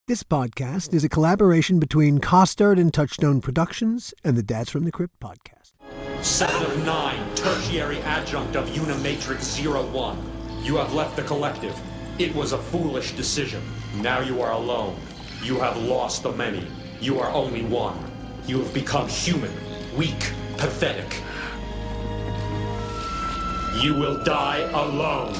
This podcast is a collaboration between Costard and Touchstone Productions and the Dads from the Crypt podcast. 7 of 9, tertiary adjunct of Unimatrix 01. You have left the collective. It was a foolish decision. Now you are alone. You have lost the many. You are only one. You have become human, weak, pathetic. You will die alone.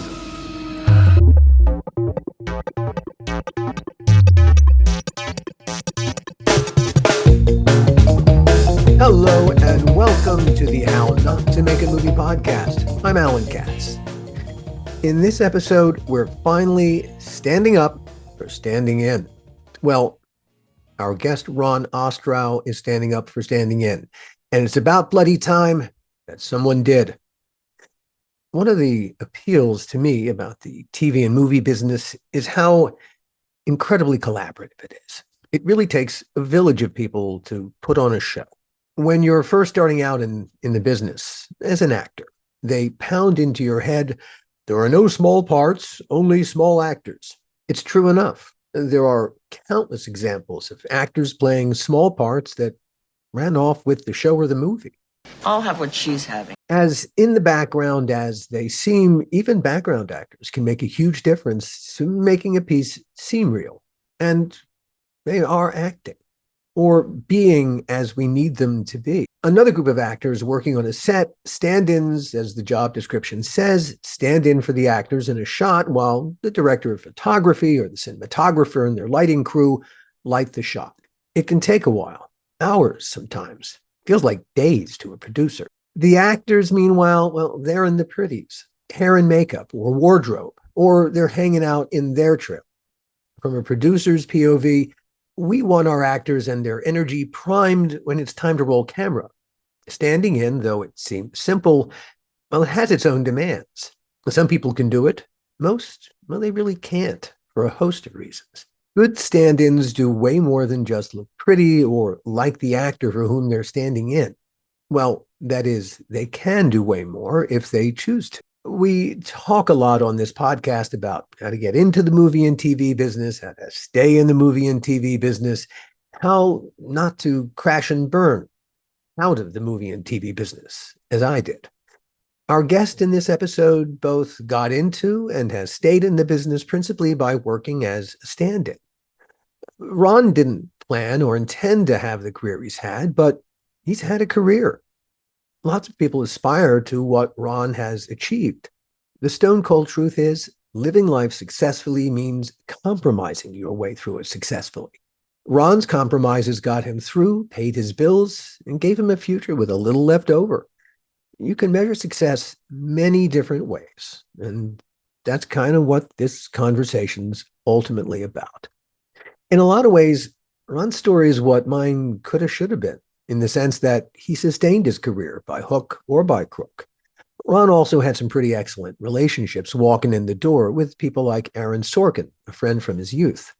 Hello and welcome to the How Not to Make a Movie podcast. I'm Alan Katz. In this episode, we're finally standing up for standing in. Well, our guest Ron Ostrow is standing up for standing in, and it's about bloody time that someone did. One of the appeals to me about the TV and movie business is how incredibly collaborative it is. It really takes a village of people to put on a show. When you're first starting out in the business as an actor, they pound into your head, there are no small parts, only small actors. It's true enough. There are countless examples of actors playing small parts that ran off with the show or the movie. I'll have what she's having. As in the background as they seem, even background actors can make a huge difference to making a piece seem real. And they are acting, or being as we need them to be. Another group of actors working on a set, stand-ins, as the job description says, stand in for the actors in a shot while the director of photography or the cinematographer and their lighting crew light the shot. It can take a while, hours sometimes. Feels like days to a producer. The actors, meanwhile, well, they're in the pretties, hair and makeup or wardrobe, or they're hanging out in their trip. From a producer's POV, we want our actors and their energy primed when it's time to roll camera. Standing in, though it seems simple, well, it has its own demands. Some people can do it. Most, well, they really can't for a host of reasons. Good stand-ins do way more than just look pretty or like the actor for whom they're standing in. Well, that is, they can do way more if they choose to. We talk a lot on this podcast about how to get into the movie and TV business, how to stay in the movie and TV business, how not to crash and burn out of the movie and TV business, as I did. Our guest in this episode both got into and has stayed in the business principally by working as a stand-in. Ron didn't plan or intend to have the career he's had, but he's had a career. Lots of people aspire to what Ron has achieved. The stone cold truth is, living life successfully means compromising your way through it successfully. Ron's compromises got him through, paid his bills, and gave him a future with a little left over. You can measure success many different ways, and that's kind of what this conversation's ultimately about. In a lot of ways, Ron's story is what mine could have, should have been, in the sense that he sustained his career by hook or by crook. Ron also had some pretty excellent relationships walking in the door with people like Aaron Sorkin, a friend from his youth.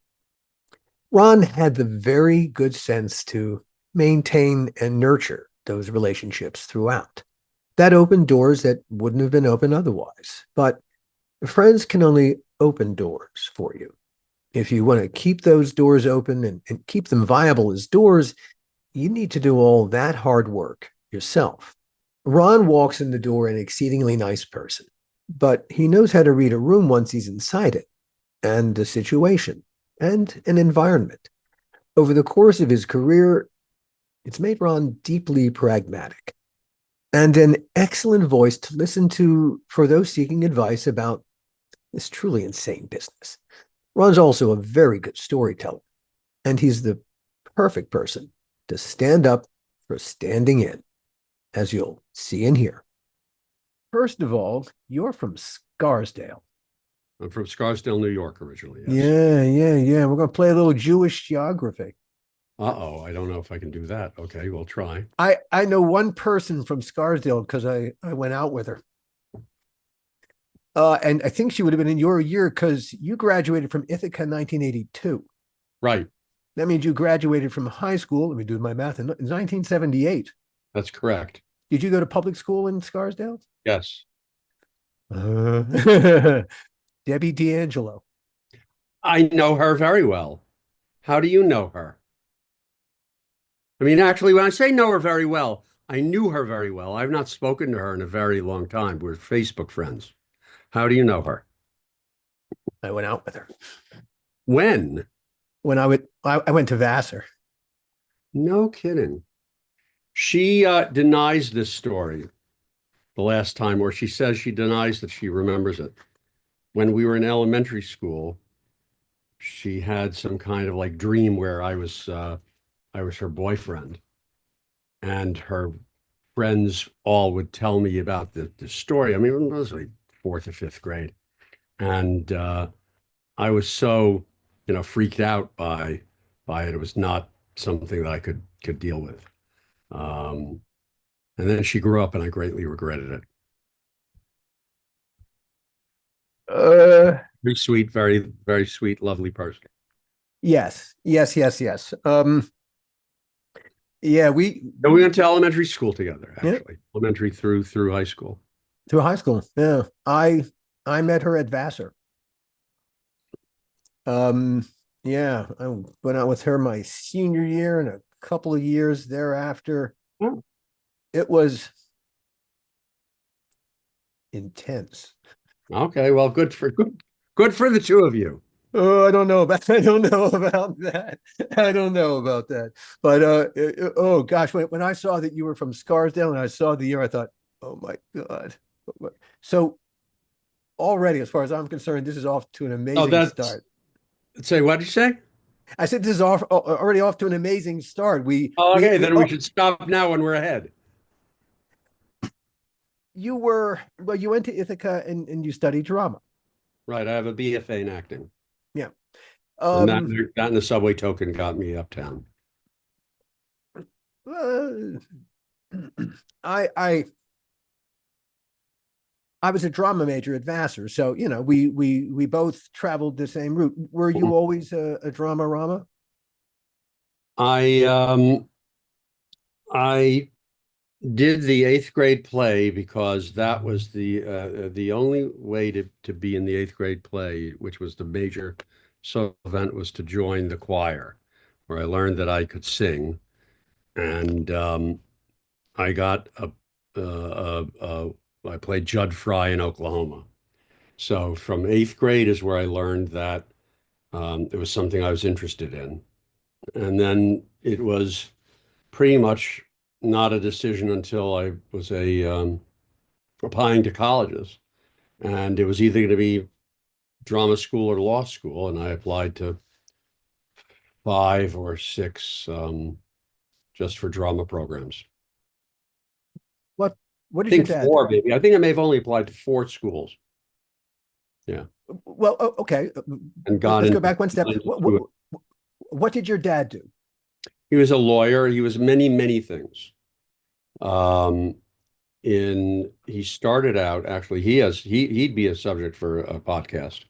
Ron had the very good sense to maintain and nurture those relationships throughout. That opened doors that wouldn't have been open otherwise. But friends can only open doors for you. If you want to keep those doors open and keep them viable as doors, you need to do all that hard work yourself. Ron walks in the door an exceedingly nice person, but he knows how to read a room once he's inside it, and a situation, and an environment. Over the course of his career, it's made Ron deeply pragmatic, and an excellent voice to listen to for those seeking advice about this truly insane business. Ron's also a very good storyteller, and he's the perfect person to stand up for standing in, as you'll see and hear. First of all, you're from Scarsdale. I'm from Scarsdale, New York, originally. Yes. Yeah. We're going to play a little Jewish geography. Uh-oh, I don't know if I can do that. Okay, we'll try. I know one person from Scarsdale because I went out with her. And I think she would have been in your year because you graduated from Ithaca in 1982. Right. That means you graduated from high school, let me do my math, in 1978. That's correct. Did you go to public school in Scarsdale? Yes. Debbie D'Angelo. I know her very well. How do you know her? I mean, actually, when I say know her very well, I knew her very well. I've not spoken to her in a very long time. We're Facebook friends. How do you know her? I went out with her When? when I went to Vassar. No kidding. She denies this story the last time, or she says she denies that she remembers it. When we were in elementary school, she had some kind of like dream where I was her boyfriend, and her friends all would tell me about the story. I mean, it was like fourth or fifth grade, and I was so freaked out by it. It was not something that I could deal with. Um, and then she grew up, and I greatly regretted it. Uh, Very sweet, very very sweet, lovely person. yes, yes, yes, yes. Yeah, And we went to elementary school together, yeah, actually, elementary through high school. through high school. Yeah, I met her at Vassar. Um, yeah, I went out with her my senior year and a couple of years thereafter. Oh, It was intense. okay, well, good for the two of you. Oh, I don't know about I don't know about that. I don't know about that. But oh gosh, when I saw that you were from Scarsdale and I saw the year, I thought, oh my God. So already, as far as I'm concerned, this is off to an Oh, amazing that's start. say what did you say? I said this is already off to an amazing start. Oh, okay, then we should stop now when we're ahead. You were well, you went to Ithaca and you studied drama. Right, I have a BFA in acting, Yeah. and that Um that and the subway token got me uptown. uh, I I was a drama major at Vassar, so we both traveled the same route. Were you always a drama rama? I I did the eighth grade play because that was the only way to be in the eighth grade play, which was the major so event, was to join the choir, where I learned that I could sing, and I got I played Judd Fry in Oklahoma. So from eighth grade is where I learned that it was something I was interested in, and then it was pretty much not a decision until I was applying to colleges, and it was either going to be drama school or law school, and I applied to five or six just for drama programs. What what I did your think dad do? four, maybe. I think I may have only applied to four schools. Yeah, Well, okay. and got Let's go into, back one step. got into two. What did your dad do? He was a lawyer. He was many, many things. Um, he started out actually. He'd be a subject for a podcast.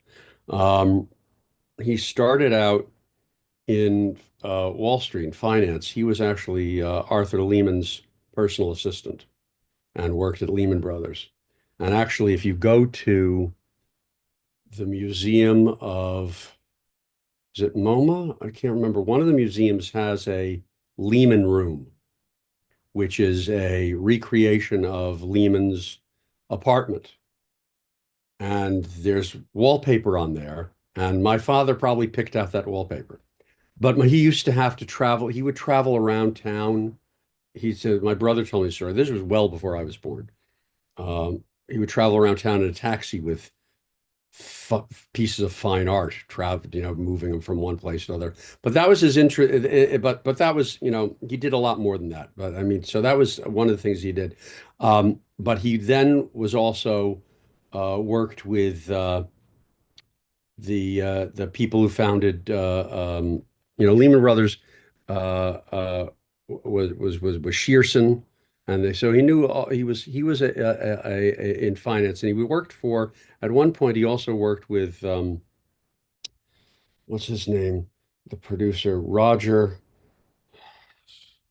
Um, he started out in Wall Street in finance. He was actually Arthur Lehman's personal assistant and worked at Lehman Brothers. And actually, if you go to the Museum of, is it MoMA? I can't remember. One of the museums has a Lehman room, which is a recreation of Lehman's apartment. And there's wallpaper on there. And my father probably picked out that wallpaper. But he used to have to travel. He would travel around town. He said, my brother told me a story. This was well before I was born. He would travel around town in a taxi with pieces of fine art, travel, moving them from one place to another. But that was his interest. But that was, he did a lot more than that. But I mean, so that was one of the things he did. But he then was also worked with the people who founded Lehman Brothers was Shearson, and so he knew he was in finance, and he worked for at one point he also worked with what's his name, the producer Roger.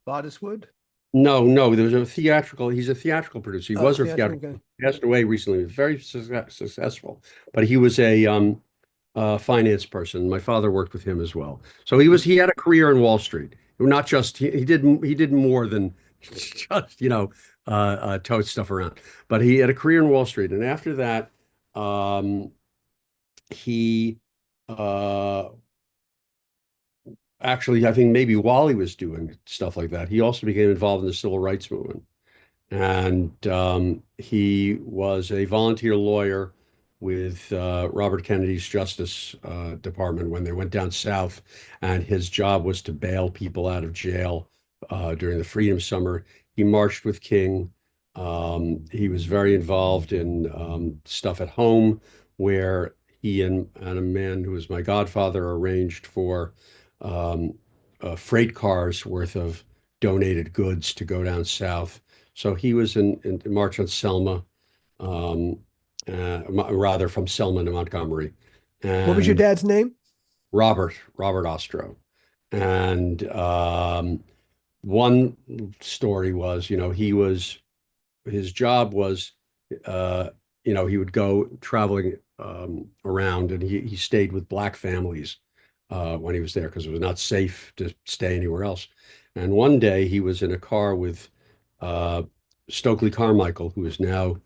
Bodiswood? No, there was a theatrical. He's a theatrical producer. He Oh, was a theatrical theatrical. guy. He passed away recently. He was very successful, but he was a finance person. My father worked with him as well. So he had a career in Wall Street. Not just he did more than just tote stuff around, but he had a career in Wall Street. And after that, um, he uh, actually, I think maybe while he was doing stuff like that, he also became involved in the civil rights movement. And he was a volunteer lawyer with Robert Kennedy's Justice Department when they went down south, and his job was to bail people out of jail during the Freedom Summer. He marched with King. He was very involved in stuff at home, where he and a man who was my godfather arranged for um, freight cars worth of donated goods to go down south. So he was in March on Selma, um, rather from Selma to Montgomery, What was your and dad's name? Robert Ostrow. And one story was, his job was, uh, he would go traveling around, and he stayed with black families when he was there because it was not safe to stay anywhere else. And one day he was in a car with uh, Stokely Carmichael, who is now,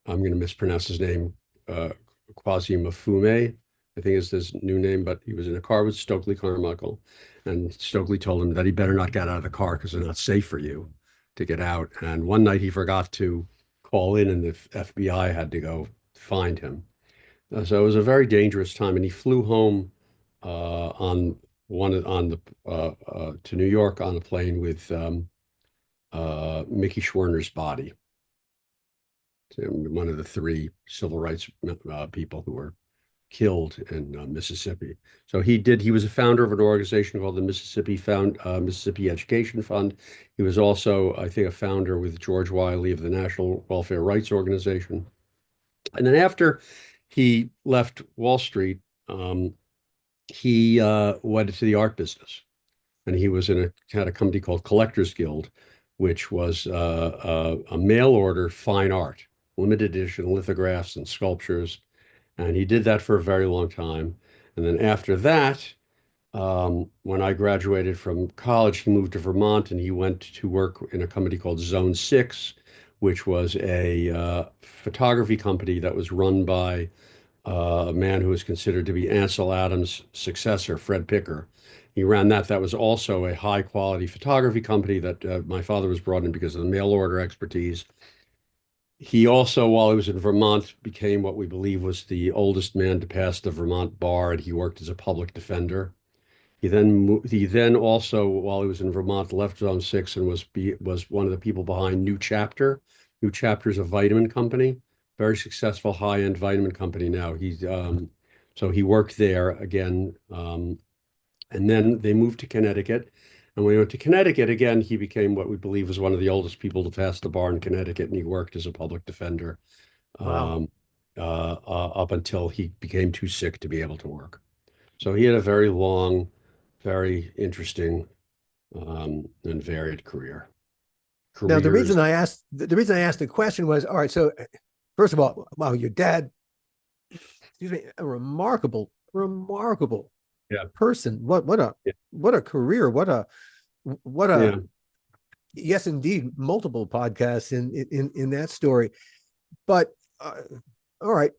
I'm going to mispronounce his name, Kwasi Mafume, I think is his new name, but he was in a car with Stokely Carmichael. And Stokely told him that he better not get out of the car because it's not safe for you to get out. And one night he forgot to call in, and the FBI had to go find him. So it was a very dangerous time, and he flew home on one on the to New York on a plane with Mickey Schwerner's body, one of the three civil rights people who were killed in Mississippi. So he was a founder of an organization called the Mississippi Education Fund. He was also, I think, a founder with George Wiley of the National Welfare Rights Organization. And then after he left Wall Street, he went into the art business, and he had a company called Collectors Guild, which was a mail order fine art, limited edition lithographs and sculptures. And he did that for a very long time. And then after that, when I graduated from college, he moved to Vermont, and he went to work in a company called Zone 6, which was a photography company that was run by a man who was considered to be Ansel Adams' successor, Fred Picker. He ran that. That was also a high quality photography company that my father was brought in because of the mail order expertise. He also, while he was in Vermont, became what we believe was the oldest man to pass the Vermont bar, and he worked as a public defender. He then also, while he was in Vermont, left Zone 6 and was one of the people behind New Chapter. New Chapter is a vitamin company, very successful high-end vitamin company now. So he worked there again, and then they moved to Connecticut. And when he went to Connecticut again, he became what we believe was one of the oldest people to pass the bar in Connecticut, and he worked as a public defender Wow. um, up until he became too sick to be able to work. So he had a very long, very interesting and varied career. Now, Careers, the reason I asked the question was, all right, so first of all, wow, your dad, excuse me, a remarkable yeah, person. yeah, What a career. What a yeah. yes, indeed, multiple podcasts in that story. But all right.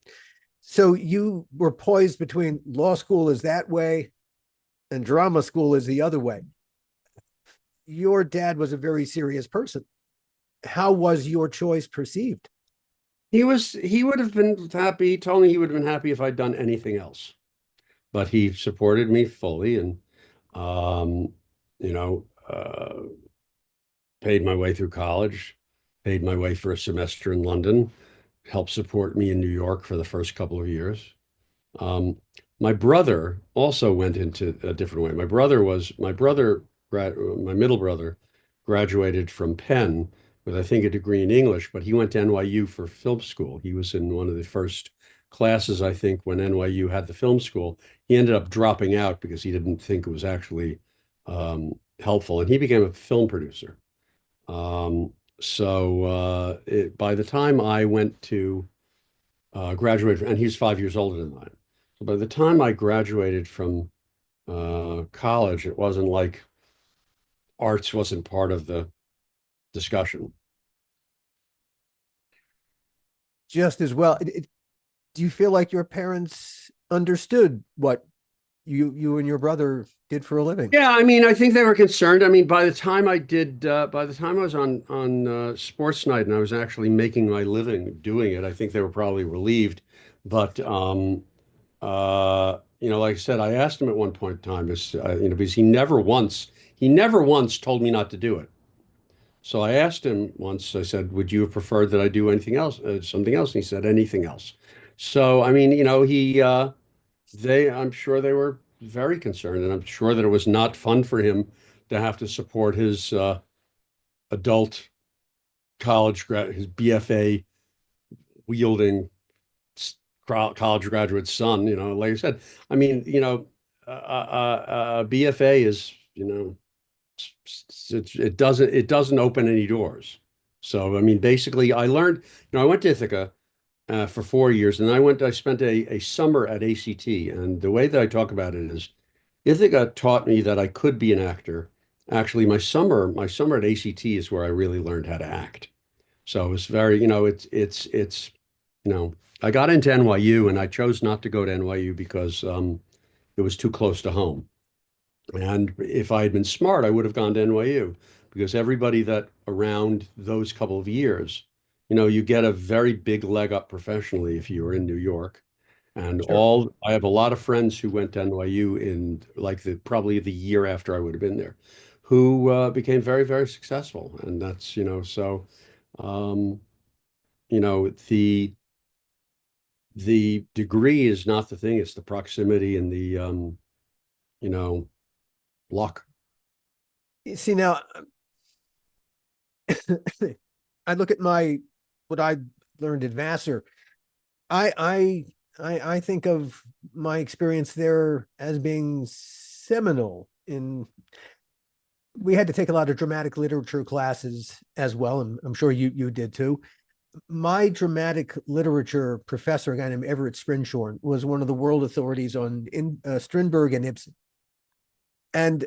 So you were poised between law school is that way and drama school is the other way. Your dad was a very serious person. How was your choice perceived? He would have been happy. He told me he would have been happy if I'd done anything else, but he supported me fully, and um, you know, paid my way through college, paid my way for a semester in London, helped support me in New York for the first couple of years. Um, my brother also went into a different way. My middle brother graduated from Penn with, I think, a degree in English, but he went to NYU for film school. He was in one of the first classes, I think, when NYU had the film school. He ended up dropping out because he didn't think it was actually helpful, and he became a film producer. By the time I went to graduate, and he's 5 years older than I am. So by the time I graduated from college, it wasn't like arts wasn't part of the discussion. Just as well. Do you feel like your parents understood what you and your brother did for a living? Yeah, I mean, I think they were concerned. I mean, by the time I was on Sports Night and I was actually making my living doing it, I think they were probably relieved. But like I said, I asked him at one point in time, because he never once told me not to do it. So I asked him once. I said, "Would you have preferred that I do anything else, something else?" And he said, "Anything else." So I mean, I'm sure they were very concerned, and I'm sure that it was not fun for him to have to support his adult his BFA wielding college graduate son. Like I said, I mean, BFA is, it doesn't open any doors. So I mean, basically, I learned. I went to Ithaca for 4 years, and I spent a summer at ACT. And the way that I talk about it is, Ithaca taught me that I could be an actor. Actually, my summer at ACT is where I really learned how to act. So it was very, you know, I got into NYU, and I chose not to go to NYU because it was too close to home. And if I had been smart, I would have gone to NYU, because everybody that around those couple of years, you get a very big leg up professionally if you were in New York. And Sure. I have a lot of friends who went to NYU in like probably the year after I would have been there, who became very, very successful. And that's, so, um, you know, the, the degree is not the thing. It's the proximity and the, you know, luck. See now, I look at what I learned at Vassar. I I I think of my experience there as being seminal. In We had to take a lot of dramatic literature classes as well, and I'm sure you did too. My dramatic literature professor, a guy named Everett Sprinshorn, was one of the world authorities on Strindberg and Ibsen, and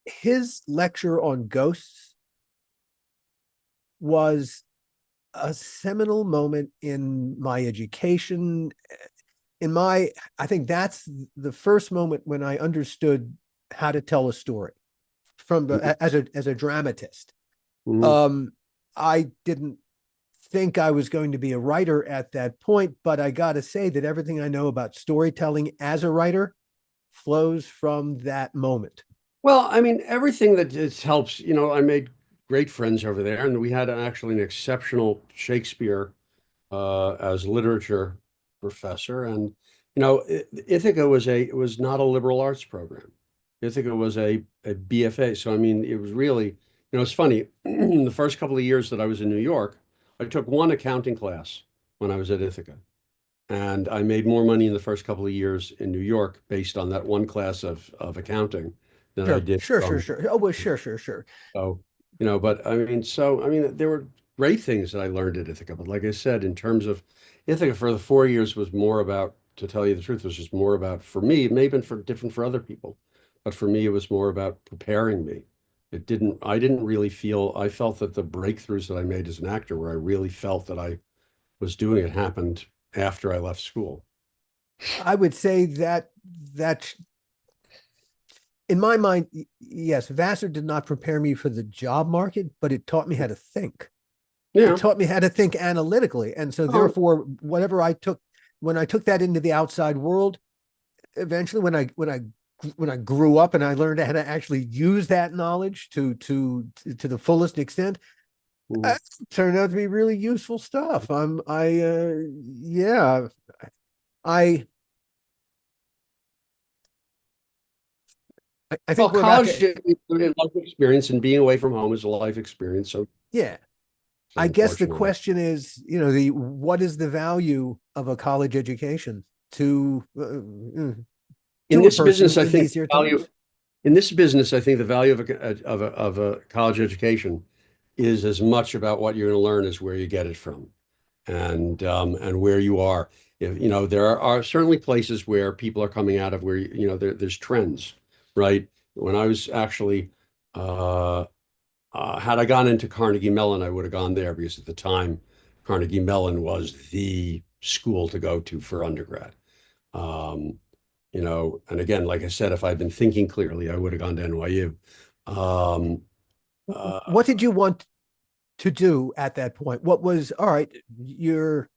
his lecture on ghosts was a seminal moment in my education. I think that's the first moment when I understood how to tell a story as a dramatist. Mhm. Um, I didn't think I was going to be a writer at that point, but I got to say that everything I know about storytelling as a writer flows from that moment. Well, I mean, everything that just helps, I made great friends over there, and we had actually an exceptional Shakespeare as literature professor. And Ithaca was not a liberal arts program. Ithaca was a BFA. So I mean, it was really, it's funny. The first couple of years that I was in New York, I took one accounting class when I was at Ithaca. And I made more money in the first couple of years in New York based on that one class of accounting than I Sure, did sure, sure, from. sure. Oh, well, sure, sure, sure. So, but I mean, there were great things that I learned at Ithaca. But like I said, in terms of Ithaca for the 4 years was more about, to tell you the truth, was just more about, for me, it may have been different for other people, but for me, it was more about preparing me. I didn't really I felt that the breakthroughs that I made as an actor, where I really felt that I was doing it, happened after I left school. I would say that in my mind, yes, Vassar did not prepare me for the job market, but it taught me how to think. It Yeah. taught me how to think analytically. And so Oh, therefore, when I took that into the outside world, eventually when I grew up and I learned how to actually use that knowledge to the fullest extent, mm. it turned out to be really useful stuff. Yeah, I I Well, think we're about college to, is a life experience, and being away from home is a life experience. So, yeah. I guess the unfortunately. question is, the what is the value of a college education In to a this person business, I in think these year the value times? in this business, I think the value of a college education is as much about what you're going to learn as where you get it from, and where you are. if, there are certainly places where people are coming out of where, there's trends, right? When I was actually, had I gone into Carnegie Mellon, I would have gone there because at the time, Carnegie Mellon was the school to go to for undergrad. Um, and again, like I said, if I'd been thinking clearly, I would have gone to NYU. Um, uh, What did you want to do at that point? What was all right? You're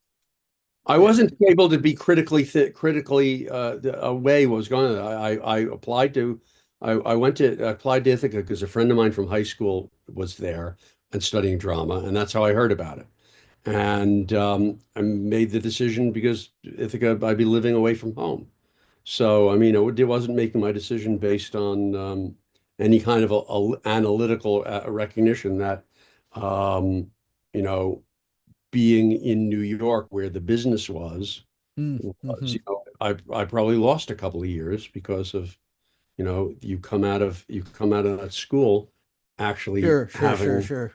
I wasn't able to be critically away what was going on. I applied to I applied to Ithaca because a friend of mine from high school was there and studying drama, and that's how I heard about it. And I made the decision because Ithaca, I'd be living away from home. So, I mean, it wasn't making my decision based on any kind of analytical recognition that, um, you know, being in New York where the business was, mm-hmm. I probably lost a couple of years because of, you come out of that school actually Sure, sure, sure, having sure.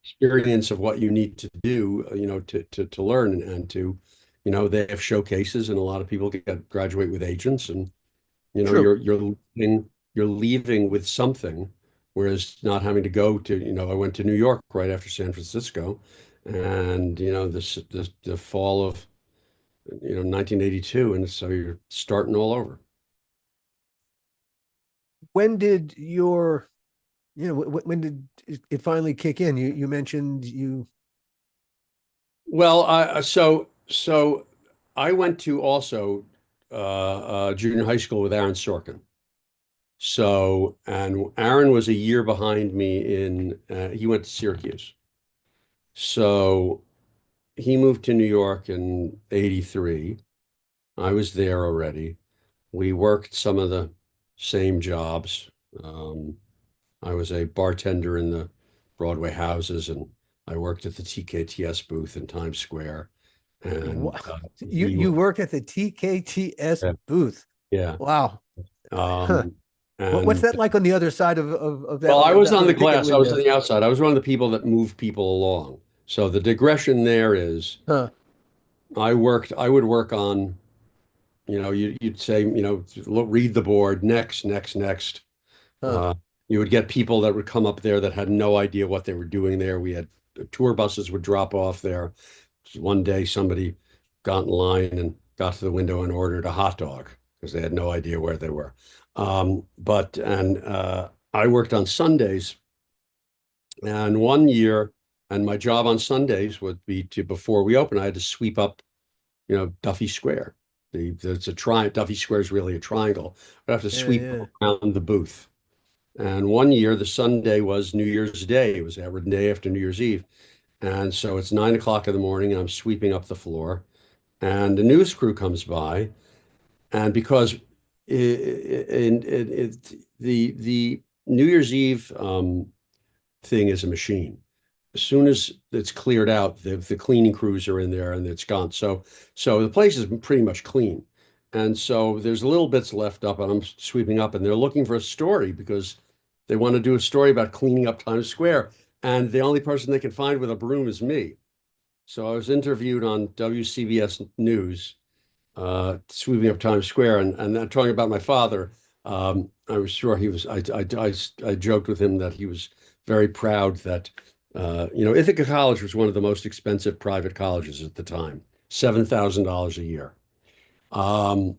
experience of what you need to do, to learn and to, they have showcases and a lot of people graduate with agents and, True. you're leaving with something, whereas not having to go to, I went to New York right after San Francisco and, the fall of, 1982. And so you're starting all over. When did your, when did it finally kick in? You mentioned you. Well, so I went to also junior high school with Aaron Sorkin. So, and Aaron was a year behind me he went to Syracuse. So he moved to New York in 83. I was there already. We worked some of the same jobs. Um, I was a bartender in the Broadway houses, and I worked at the TKTS booth in Times Square. And You work at the TKTS yeah, booth. yeah. Wow. Huh. Um, What's and that like on the other side of that well, I was that on little the ticket glass. I was window? on the outside. I was one of the people that moved people along. So the digression there is Huh. I would work on, you'd say, read the board, next, next, next. Huh. Uh, you would get people that would come up there that had no idea what they were doing there. We had tour buses would drop off there. One day somebody got in line and got to the window and ordered a hot dog because they had no idea where they were. I worked on Sundays, and one year, and my job on Sundays would be before we open, I had to sweep up, Duffy Square. It's a Duffy Square is really a triangle. I'd have to Yeah, sweep yeah. around the booth. And one year, the Sunday was New Year's Day. It was every day after New Year's Eve. And so it's 9 o'clock in the morning, and I'm sweeping up the floor. And the news crew comes by. And because the New Year's Eve thing is a machine. As soon as it's cleared out, the cleaning crews are in there and it's gone. So the place is pretty much clean. And so there's little bits left up, and I'm sweeping up, and they're looking for a story because they want to do a story about cleaning up Times Square. And the only person they can find with a broom is me. So I was interviewed on WCBS News, sweeping up Times Square, and talking about my father. I was sure he was. I joked with him that he was very proud that Ithaca College was one of the most expensive private colleges at the time, $7,000 a year. Um,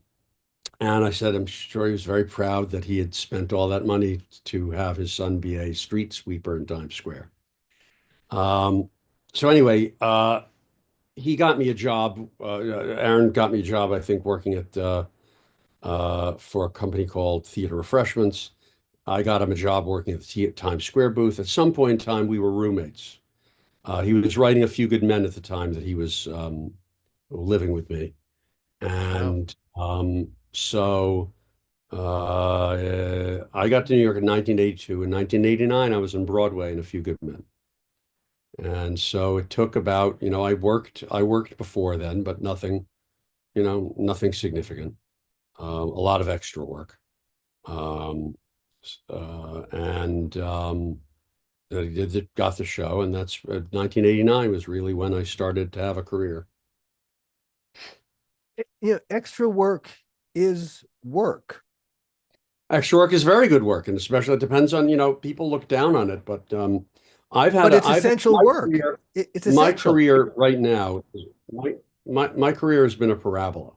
and I said I'm sure he was very proud that he had spent all that money to have his son be a street sweeper in Times Square. Um, so anyway, he got me a job. Aaron got me a job, I think, working at for a company called Theater Refreshments. I got him a job working at the Times Square booth. At some point in time, we were roommates. He was writing A Few Good Men at the time that he was living with me. Wow. And I got to New York in 1982. In 1989, I was in Broadway in A Few Good Men. And so it took about, I worked before then, but nothing, nothing significant. A lot of extra work. Um, and got the show, and that's 1989 was really when I started to have a career. Extra work is work. Extra work is very good work, and especially it depends on, people look down on it, but But it's I've had essential work. It's my essential. career right now, my career has been a parabola,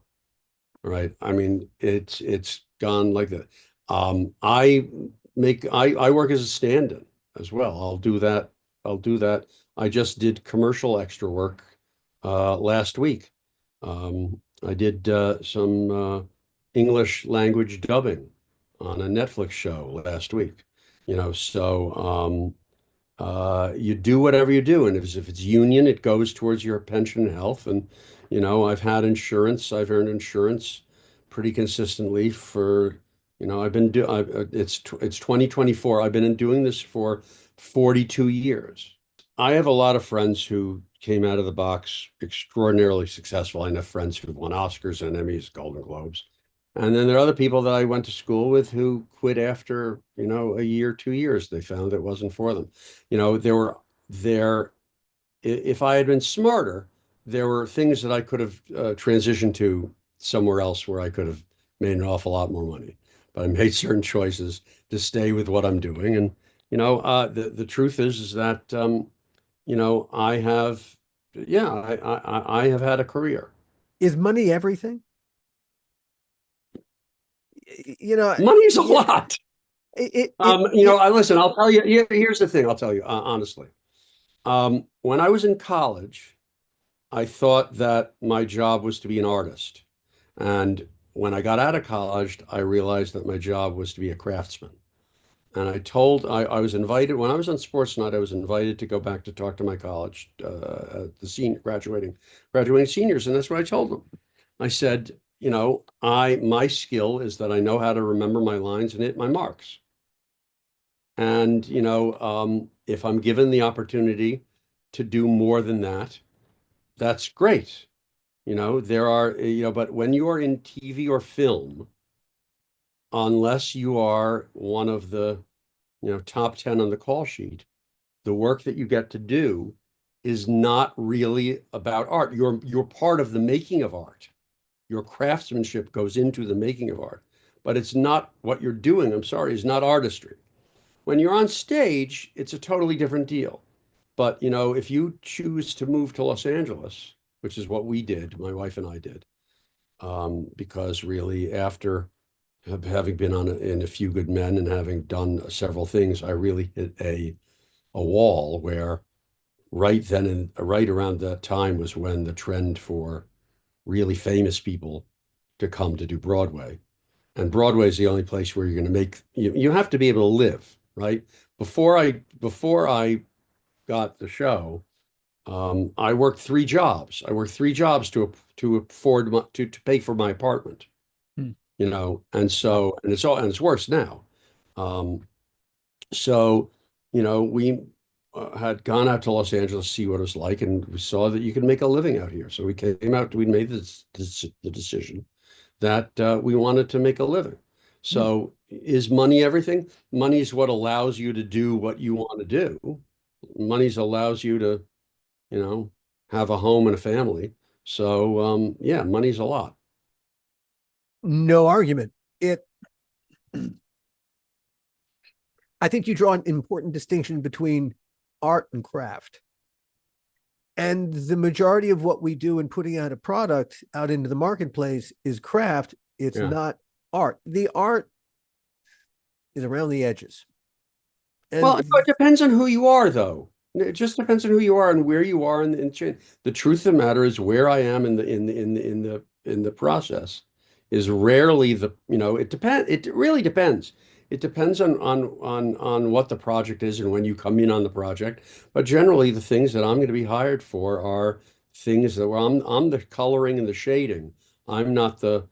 right? I mean, it's gone like that. I work as a stand-in as well. I'll do that. I just did commercial extra work last week. I did some English language dubbing on a Netflix show last week. You do whatever you do, and if it's union, it goes towards your pension and health. And I've had insurance. I've earned insurance pretty consistently for I've been do I, it's 2024. I've been doing this for 42 years. I have a lot of friends who came out of the box extraordinarily successful. I have friends who've won Oscars and Emmys, Golden Globes. And then there are other people that I went to school with who quit after, a year, 2 years. They found it wasn't for them. There, if I had been smarter, there were things that I could have transitioned to somewhere else where I could have made an awful lot more money. But I made certain choices to stay with what I'm doing. And, the truth is that, I have, yeah, I have had a career. Is money everything? You know, Money's a yeah, lot. yeah. I listen, I'll tell you, here's the thing, I'll tell you, honestly. When I was in college, I thought that my job was to be an artist. And when I got out of college, I realized that my job was to be a craftsman. And I was invited, when I was on Sports Night, I was invited to go back to talk to my college, the senior graduating seniors. And that's what I told them. I said, my skill is that I know how to remember my lines and hit my marks. And, if I'm given the opportunity to do more than that, that's great. But when you are in TV or film, unless you are one of the, top 10 on the call sheet, the work that you get to do is not really about art. You're part of the making of art. Your craftsmanship goes into the making of art, but it's not what you're doing. I'm sorry, is not artistry. When you're on stage, it's a totally different deal. But, if you choose to move to Los Angeles, which is what we did, my wife and I did, because really after having been in A Few Good Men and having done several things, I really hit a wall where right then and right around that time was when the trend for really famous people to come to do Broadway. And Broadway is the only place where you're going to make you have to be able to live, right? Before I got the show, I worked 3 jobs. I worked 3 jobs to afford to pay for my apartment. Hmm. And it's worse now. Um, so we had gone out to Los Angeles to see what it was like, and we saw that you could make a living out here. So we came out. We made the decision that we wanted to make a living. Hmm. So is money everything? Money is what allows you to do what you want to do. Money allows you to, you know, have a home and a family. So yeah, money's a lot. No argument. I think you draw an important distinction between art and craft. And the majority of what we do in putting out a product out into the marketplace is craft. It's Yeah. not art. The art is around the edges. Well, And it depends on who you are, though. It just depends on who you are and where you are the truth of the matter is where I am in the process is rarely it really depends. It depends on what the project is and when you come in on the project. But generally the things that I'm going to be hired for are things that where I'm the coloring and the shading. I'm not the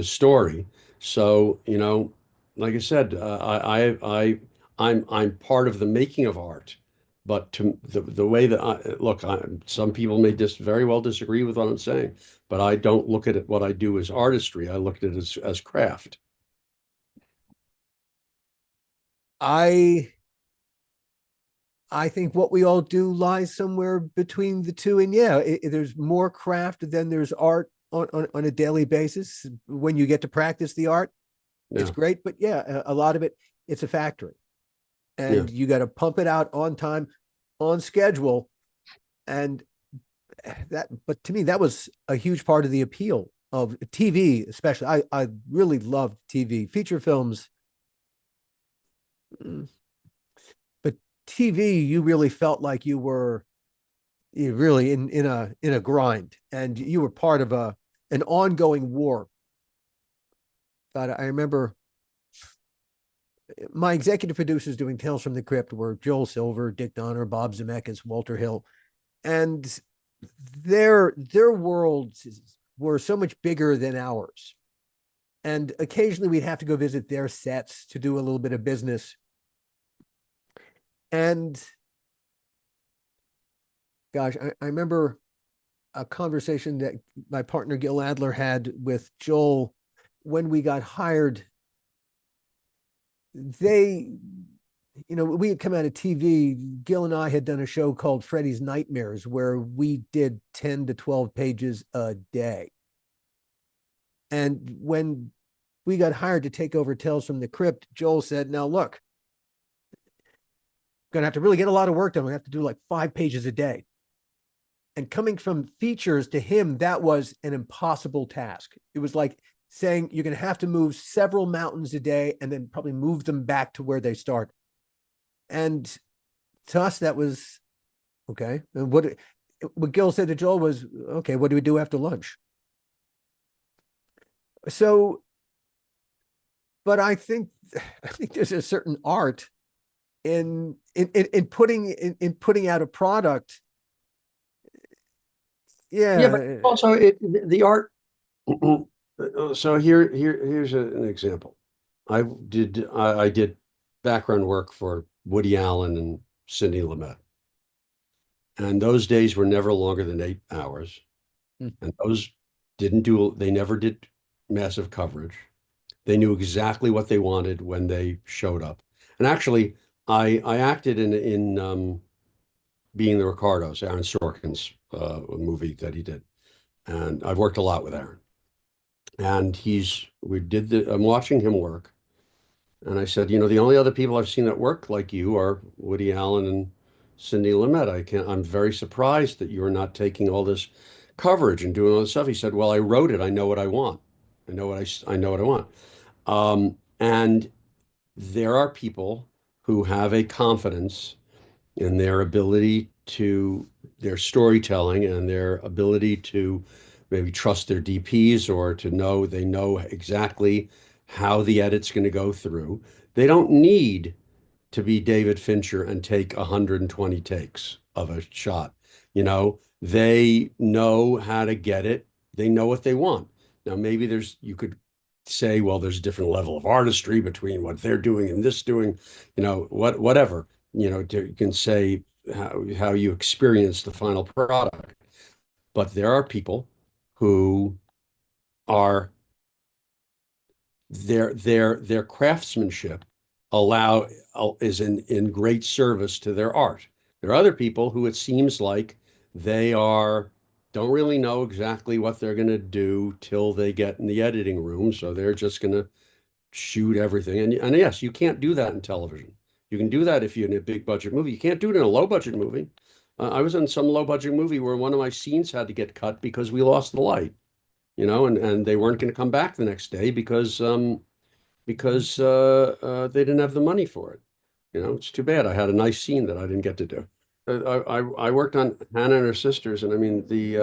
story. So, like I said, I'm part of the making of art, but to the way that some people may very well disagree with what I'm saying, but I don't look at what I do as artistry. I look at it as craft. I I think what we all do lies somewhere between the two. And yeah, there's more craft than there's art on a daily basis. When you get to practice the art, it's Yeah, great. But yeah, a lot of it, it's a factory. yeah. And you got to pump it out on time, on schedule. And but to me, that was a huge part of the appeal of TV, especially. I really loved TV, feature films. mm, But TV, you really felt like you really in a grind, and you were part of an ongoing war. But I remember my executive producers doing Tales from the Crypt were Joel Silver, Dick Donner, Bob Zemeckis, Walter Hill, and their worlds were so much bigger than ours. And occasionally we'd have to go visit their sets to do a little bit of business. And gosh, I remember a conversation that my partner Gil Adler had with Joel when we got hired. They, we had come out of TV. Gil and I had done a show called Freddy's Nightmares, where we did 10 to 12 pages a day. And when we got hired to take over Tales from the Crypt, Joel said, now look, going to have to really get a lot of work done. We have to do like 5 pages a day. And coming from features to him, that was an impossible task. It was like saying you're going to have to move several mountains a day and then probably move them back to where they start. And to us, that was okay. And what Gil said to Joel was, okay, what do we do after lunch? So, but I think there's a certain art in putting out a product. Yeah, but Yeah. also the art. So here's an example. I did background work for Woody Allen and Sidney Lumet, and those days were never longer than 8 hours. Hmm. And they never did massive coverage. They knew exactly what they wanted when they showed up. And actually, I acted in Being the Ricardos, Aaron Sorkin's movie that he did, and I've worked a lot with Aaron. And I'm watching him work, and I said, the only other people I've seen that work like you are Woody Allen and Sidney Lumet. I'm very surprised that you're not taking all this coverage and doing all this stuff. He said, well, I wrote it. I know what I want. I know what I want. And there are people who have a confidence in their storytelling and their ability to maybe trust their DPs or they know exactly how the edit's going to go through. They don't need to be David Fincher and take 120 takes of a shot. They know how to get it. They know what they want. Now, maybe you could say, well, there's a different level of artistry between what they're doing and this doing, whatever, you can say how you experience the final product. But there are people who are their craftsmanship is in great service to their art. There are other people who it seems like don't really know exactly what they're going to do till they get in the editing room, so they're just going to shoot everything. And yes, you can't do that in television. You can do that if you're in a big budget movie. You can't do it in a low budget movie. I was in some low budget movie where one of my scenes had to get cut because we lost the light, and they weren't going to come back the next day because they didn't have the money for it. It's too bad. I had a nice scene that I didn't get to do. I worked on Hannah and Her Sisters, and I mean he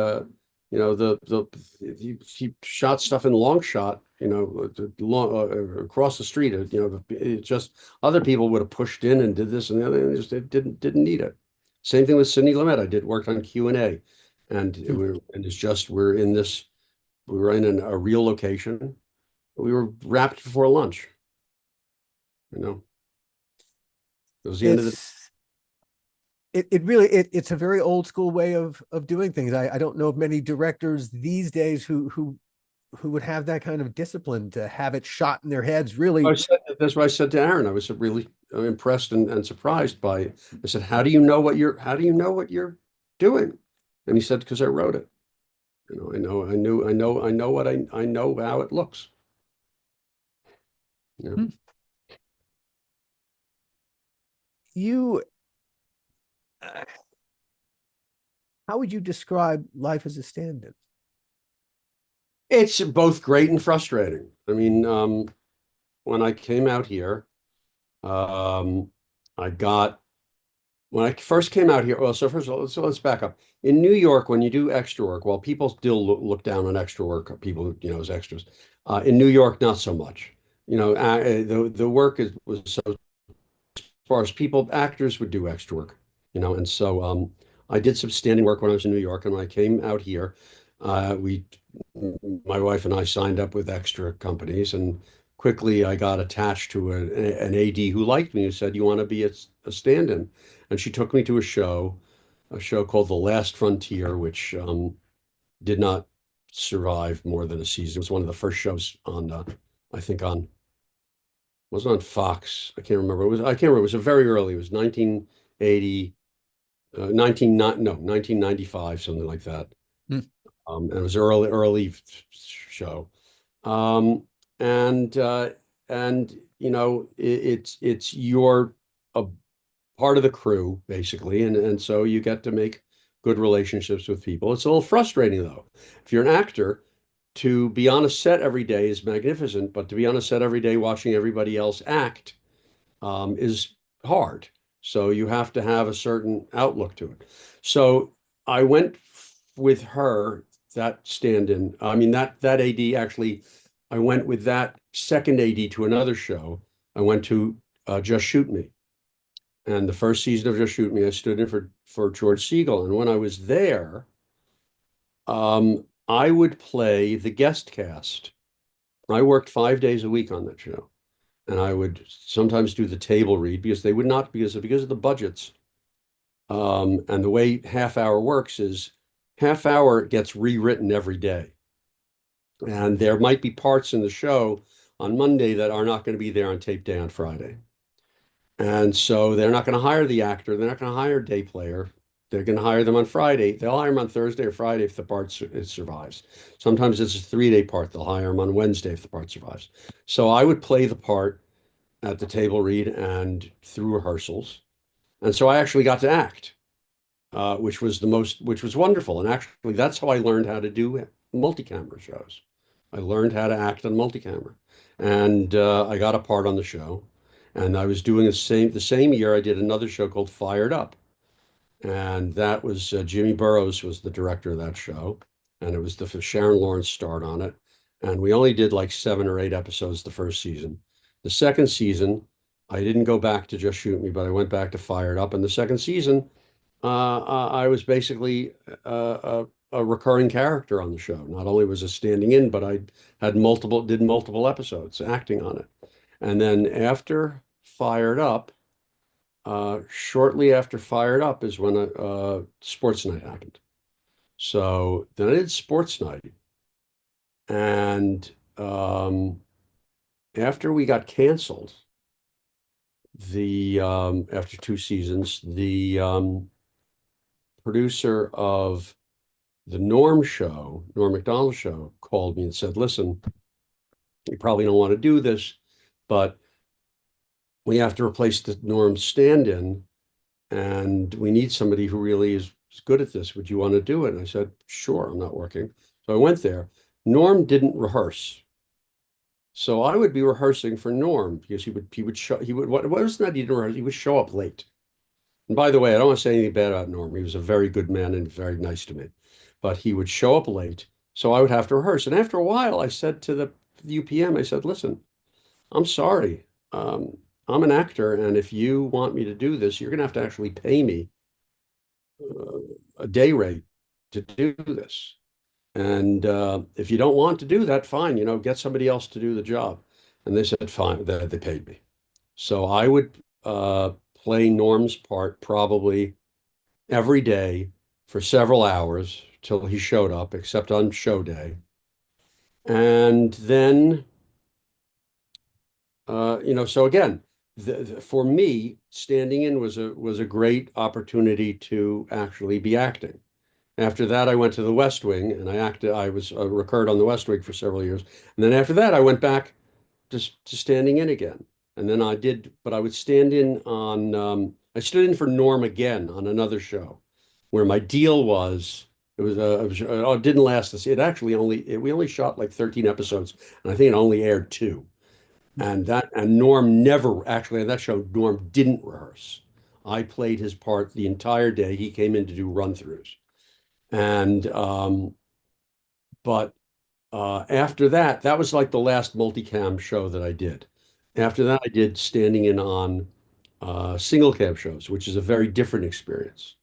shot stuff in long shot, across the street. It just other people would have pushed in and did this and the other, and they didn't need it. Same thing with Sidney Lumet. I worked on Q&A, and we were in a real location. We were wrapped before lunch. It was the end of the. It's a very old school way of doing things. I don't know of many directors these days who would have that kind of discipline to have it shot in their heads. Really, That's what I said to Aaron. I was really, impressed and surprised by it. I said, how do you know what you're doing? And he said, because I wrote it. I know how it looks. Yeah. Hmm. You, uh, how would you describe life as a stand-in? It's both great and frustrating. I mean, when I came out here, um, I got when I first came out here. Well, so first of all, so let's back up. In New York, when you do extra work, well, people still look down on extra work, people as extras. In New York, not so much. The work was so far as people, actors would do extra work, and so I did some standing work when I was in New York, and when I came out here, we, my wife and I signed up with extra companies, and quickly I got attached to an AD who liked me, who said, "You want to be a stand-in?" And she took me to a show called The Last Frontier, which did not survive more than a season. It was one of the first shows on, I think on wasn't on Fox. I can't remember. I can't remember. It was a very early. It was 1980, 19, no, 1995, something like that. Hmm. And it was early show. Um, and it's you're a part of the crew basically, and so you get to make good relationships with people. It's a little frustrating though. If you're an actor, to be on a set every day is magnificent, but to be on a set every day watching everybody else act is hard. So you have to have a certain outlook to it. So I went with her, that stand-in. I mean, that AD actually, I went with that second AD to another show. I went to Just Shoot Me. And the first season of Just Shoot Me, I stood in for George Segal. And when I was there, I would play the guest cast. I worked 5 days a week on that show. And I would sometimes do the table read because they would not because of the budgets. And the way half hour works is half hour gets rewritten every day. And there might be parts in the show on Monday that are not going to be there on tape day on Friday. And so they're not going to hire the actor. They're not going to hire a day player. They're going to hire them on Friday. They'll hire them on Thursday or Friday if the part it survives. Sometimes it's a 3 day part. They'll hire them on Wednesday if the part survives. So I would play the part at the table read and through rehearsals. And so I actually got to act, which was wonderful. And actually, that's how I learned how to do multi-camera shows. I learned how to act on multi-camera, and I got a part on the show. And I was doing the same year I did another show called Fired Up, and that was Jimmy Burrows was the director of that show, and it was the Sharon Lawrence starred on it, and we only did like 7 or 8 episodes the first season. The second season, I didn't go back to Just Shoot Me, but I went back to Fired Up, and the second season, I was basically a recurring character on the show. Not only was I standing in, but I did multiple episodes acting on it, and then after Fired Up. Shortly after Fired Up is when Sports Night happened. So then I did Sports Night. And after we got canceled, after 2 seasons, the producer of the Norm Macdonald show, called me and said, "Listen, you probably don't want to do this, but we have to replace the Norm stand-in. And we need somebody who really is good at this. Would you want to do it?" And I said, "Sure, I'm not working." So I went there. Norm didn't rehearse. So I would be rehearsing for Norm because what was that he didn't rehearse? He would show up late. And by the way, I don't want to say anything bad about Norm. He was a very good man and very nice to me. But he would show up late. So I would have to rehearse. And after a while, I said to the UPM, I said, "Listen, I'm sorry. I'm an actor, and if you want me to do this, you're going to have to actually pay me a day rate to do this. And if you don't want to do that, fine, get somebody else to do the job." And they said, fine, they paid me. So I would play Norm's part probably every day for several hours till he showed up, except on show day. And then, so again, for me, standing in was a great opportunity to actually be acting. After that, I went to the West Wing and I acted. I was recurred on the West Wing for several years, and then after that, I went back to standing in again. And then I did, but I would stand in on. I stood in for Norm again on another show, where my deal was. It didn't last this. It actually we only shot like 13 episodes, and I think it only aired two. And Norm never actually on that show, Norm didn't rehearse. I played his part the entire day. He came in to do run-throughs. And but after that, that was like the last multicam show that I did. After that, I did standing in on single cam shows, which is a very different experience.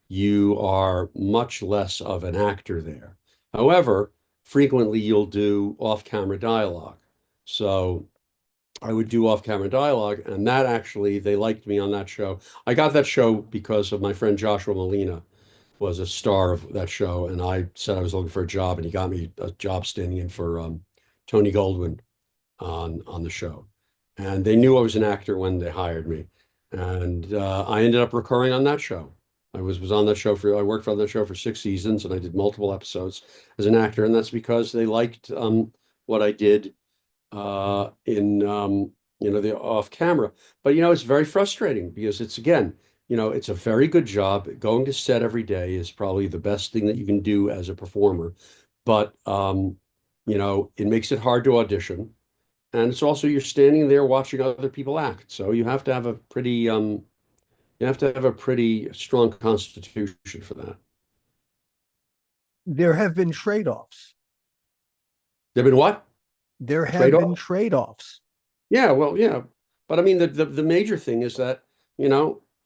You are much less of an actor there. However, frequently you'll do off-camera dialogue. So I would do off-camera dialogue, and that actually they liked me on that show. I got that show because of my friend Joshua Molina was a star of that show, and I said I was looking for a job, and he got me a job standing in for Tony Goldwyn on the show. And they knew I was an actor when they hired me, and I ended up recurring on that show. I worked on that show for 6 seasons, and I did multiple episodes as an actor, and that's because they liked what I did in the off camera. But it's very frustrating because it's again, it's a very good job. Going to set every day is probably the best thing that you can do as a performer. But it makes it hard to audition. And it's also you're standing there watching other people act. So you have to have a pretty strong constitution for that. There have been trade-offs. There've been what? There have been Trade-off? trade-offs. Yeah, well, yeah. But I mean the major thing is that,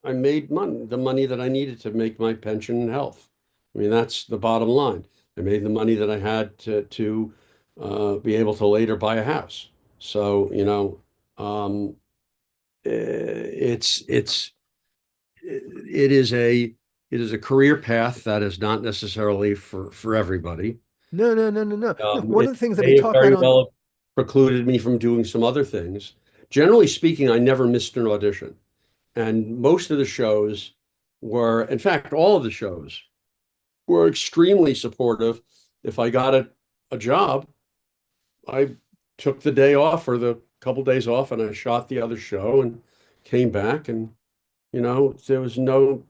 I made money, the money that I needed to make my pension and health. I mean, that's the bottom line. I made the money that I had to be able to later buy a house. So, it is a career path that is not necessarily for everybody. No, no, no, no, no. No, one of It the things that we may have talk very about on well have precluded me from doing some other things. Generally speaking, I never missed an audition. And most of the shows in fact, all of the shows were extremely supportive. If I got a job, I took the day off or the couple days off and I shot the other show and came back. And, there was no,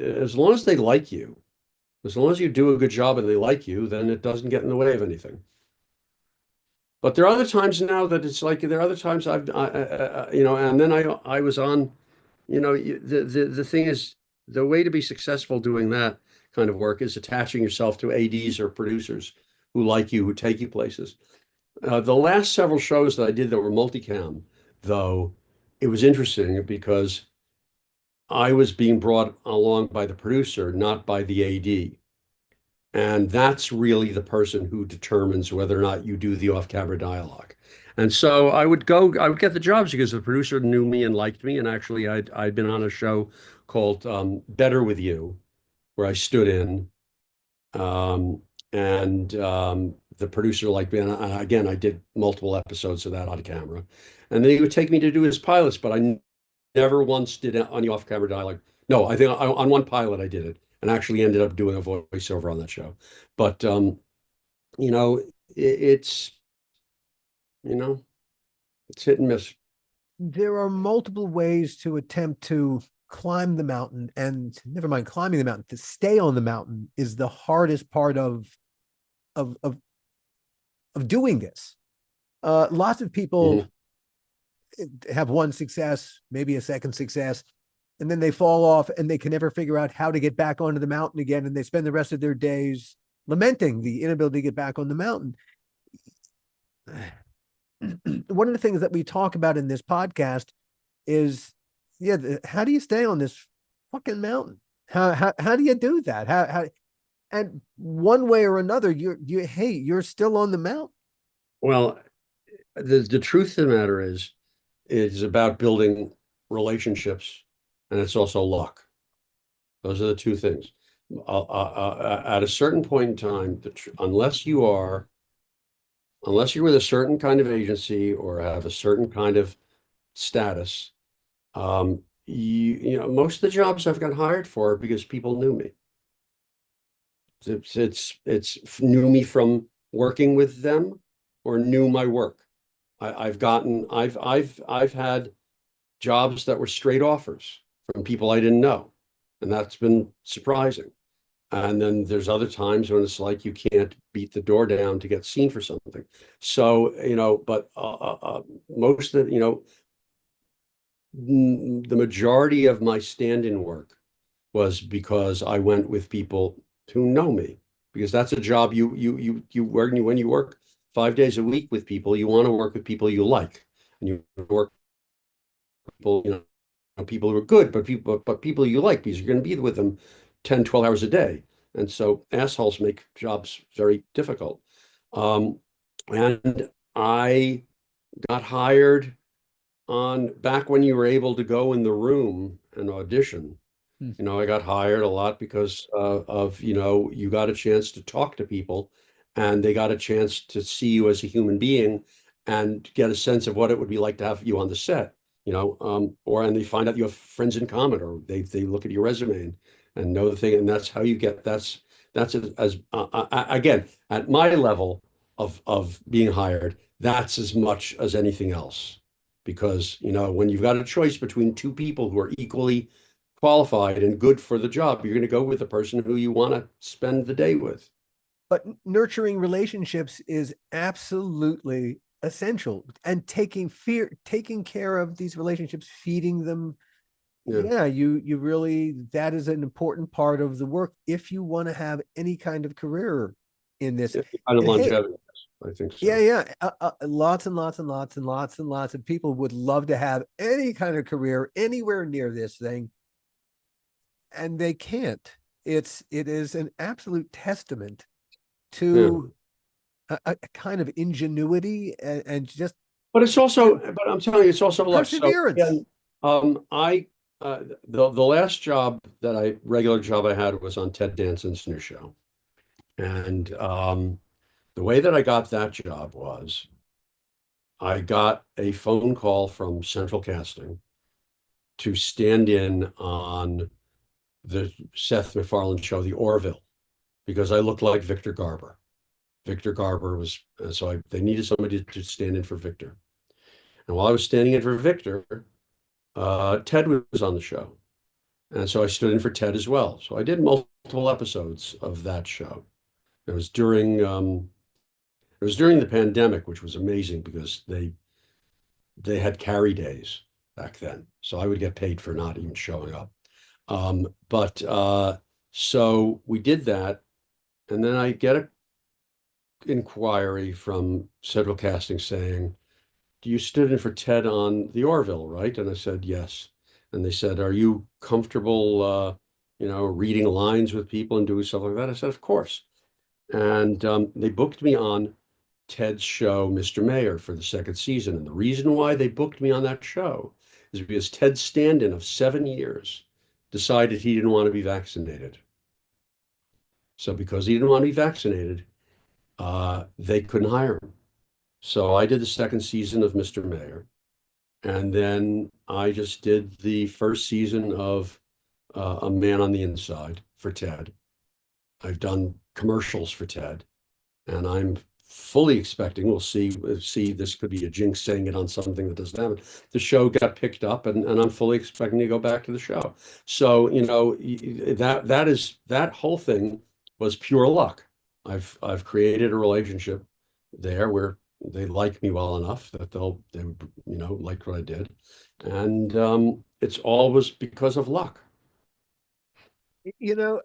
as long as they like you, as long as you do a good job and they like you, then it doesn't get in the way of anything. But there are other times now that it's like there are other times and then I was on, the thing is the way to be successful doing that kind of work is attaching yourself to ADs or producers who like you, who take you places. The last several shows that I did that were multicam, though, it was interesting because I was being brought along by the producer, not by the AD. And that's really the person who determines whether or not you do the off-camera dialogue. And so I would get the jobs because the producer knew me and liked me. And actually, I'd been on a show called Better With You, where I stood in. And the producer liked me. And again, I did multiple episodes of that on camera. And then he would take me to do his pilots, but I never once did any off-camera dialogue. No, I think on one pilot I did it and actually ended up doing a voiceover on that show. But it's it's hit and miss. there are multiple ways to attempt to climb the mountain, and never mind climbing the mountain, to stay on the mountain is the hardest part of of of, of doing this. Lots of people have one success, maybe a second success, and then they fall off and they can never figure out how to get back onto the mountain again, and they spend the rest of their days lamenting the inability to get back on the mountain. One of the things that we talk about in this podcast is, how do you stay on this fucking mountain? How do you do that? How and one way or another, you're still on the mountain. Well, the truth of the matter is, it's about building relationships, and it's also luck. Those are the two things. At a certain point in time, unless you're with a certain kind of agency or have a certain kind of status, most of the jobs I've got hired for are because people knew me. It's knew me from working with them or knew my work. I've had jobs that were straight offers from people I didn't know, and that's been surprising. And then there's other times when it's like you can't beat the door down to get seen for something. So, but most of the majority of my stand-in work was because I went with people who know me, because that's a job you work when you work 5 days a week with people, you want to work with people you like, and you work with people, people who are good, but people you like, because you're going to be with them 10, 12 hours a day. And so assholes make jobs very difficult. And I got hired on back when you were able to go in the room and audition. Hmm. I got hired a lot because of, you got a chance to talk to people and they got a chance to see you as a human being and get a sense of what it would be like to have you on the set, and they find out you have friends in common, or they look at your resume and know the thing. And that's how you get, again, at my level of being hired, that's as much as anything else. Because, when you've got a choice between two people who are equally qualified and good for the job, you're going to go with the person who you want to spend the day with. But nurturing relationships is absolutely essential, and taking care of these relationships, feeding them. Yeah. You really, that is an important part of the work if you want to have any kind of career in this. Kind of And hey, longevity, I think so. yeah. Lots and lots and lots and lots and lots of people would love to have any kind of career anywhere near this thing, and they can't. It is an absolute testament Yeah. to a kind of ingenuity and just But I'm telling you, it's also luck. So perseverance. again, I the last regular job I had was on Ted Danson's new show. And the way that I got that job was I got a phone call from Central Casting to stand in on the Seth MacFarlane show, The Orville, because I looked like Victor Garber. Victor Garber was, so they needed somebody to stand in for Victor. And while I was standing in for Victor, Ted was on the show. And so I stood in for Ted as well. So I did multiple episodes of that show. It was during the pandemic, which was amazing because they had carry days back then. So I would get paid for not even showing up. But so we did that, and then I get an inquiry from Central Casting saying, "You stood in for Ted on the Orville, right?" And I said, "Yes." And they said, "Are you comfortable, reading lines with people and doing stuff like that?" I said, "Of course." And they booked me on Ted's show, Mr. Mayor, for the second season. And the reason why they booked me on that show is because Ted's stand-in of 7 years decided he didn't want to be vaccinated. So because he didn't want to be vaccinated, they couldn't hire him. So I did the second season of Mr. Mayor. And then I just did the first season of A Man on the Inside for Ted. I've done commercials for Ted, and I'm fully expecting, we'll see, this could be a jinx saying it on something that doesn't happen. The show got picked up, and I'm fully expecting to go back to the show. So, that whole thing was pure luck. I've created a relationship there where they like me well enough that they liked what I did. And it's always because of luck. You know,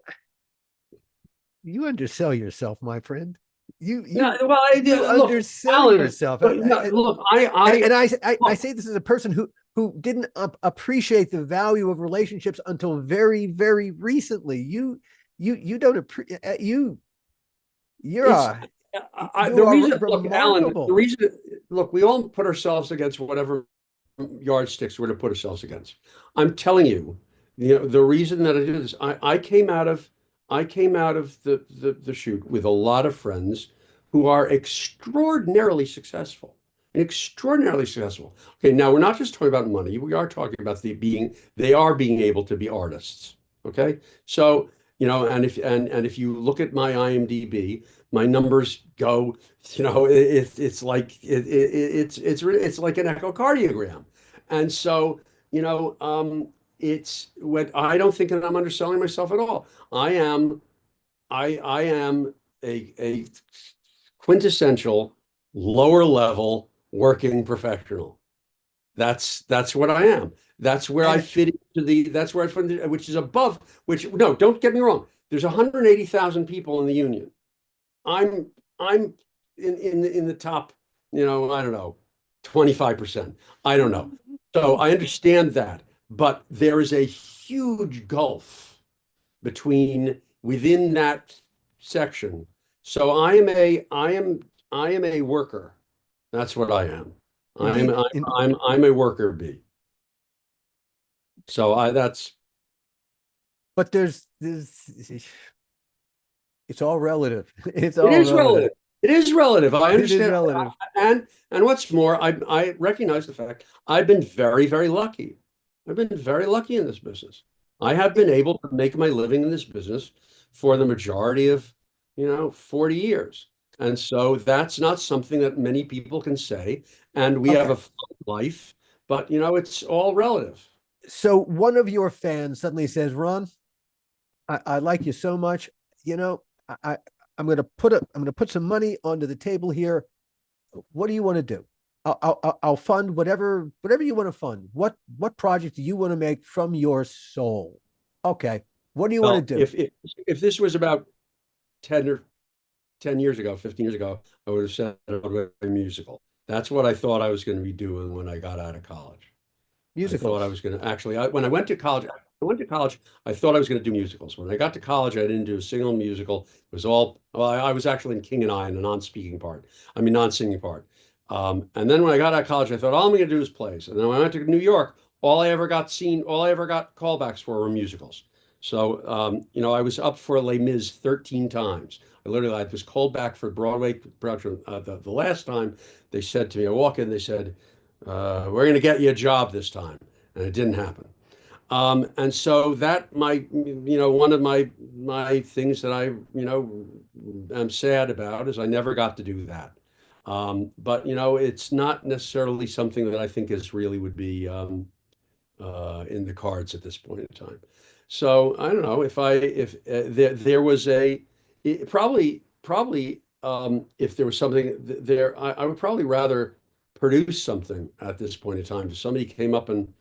you undersell yourself, my friend. Yeah, well, You look, undersell Alan, yourself. look, I say this as a person who didn't appreciate the value of relationships until very, very recently. You don't appreciate you're it's a the you are reason, look, Alan, the remarkable. reason, look, we all put ourselves against whatever yardsticks we're to put ourselves against. I'm telling you, the reason that I do this, I came out of the shoot with a lot of friends who are extraordinarily successful. and extraordinarily successful. Okay, now we're not just talking about money. We are talking about they are being able to be artists. Okay, so and if you look at my IMDb, my numbers go, it's like it's like an echocardiogram, and so it's what I don't think that I'm underselling myself at all. I am a quintessential lower level working professional. That's what I am. That's where I And fit into that's where I fit into, which is above, which no, don't get me wrong. There's 180,000 people in the union. I'm in the top, I don't know, 25%. I don't know. So I understand that, but there is a huge gulf within that section. So I am a worker. That's what I am. I'm indeed, I'm I'm a worker bee. So I that's but there's it's all relative. It's it all is relative. relative. It is relative. I It is understand. relative. And what's more, I recognize the fact I've been very, very lucky. I've been very lucky in this business. I have been able to make my living in this business for the majority of, 40 years. And so that's not something that many people can say. And we have Okay. a fun life, but it's all relative. So one of your fans suddenly says, Ron, I like you so much. You know, I I'm gonna put some money onto the table here. What do you want to do? I'll fund whatever you want to fund. What project do you want to make from your soul? Okay. What do you want to Well, do? if this was about 10 or 10 years ago, 15 years ago, I would have said a Broadway musical. That's what I thought I was going to be doing when I got out of college. I thought I Musicals. was going to actually, when I went to college, I thought I was going to do musicals. When I got to college, I didn't do a single musical. It was all, well, I was actually in King and I in a non-speaking part. I mean, non-singing part. And then when I got out of college, I thought all I'm going to do is plays. And then when I went to New York, all I ever got callbacks for were musicals. So, I was up for Les Mis 13 times. I was called back for Broadway production. The last time they said to me, I walk in, they said, we're going to get you a job this time. And it didn't happen. And so that one of my things that I, am sad about is I never got to do that. But it's not necessarily something that I think is really would be in the cards at this point in time. So I don't know if there was probably if there was something there, I would probably rather produce something at this point in time. If somebody came up and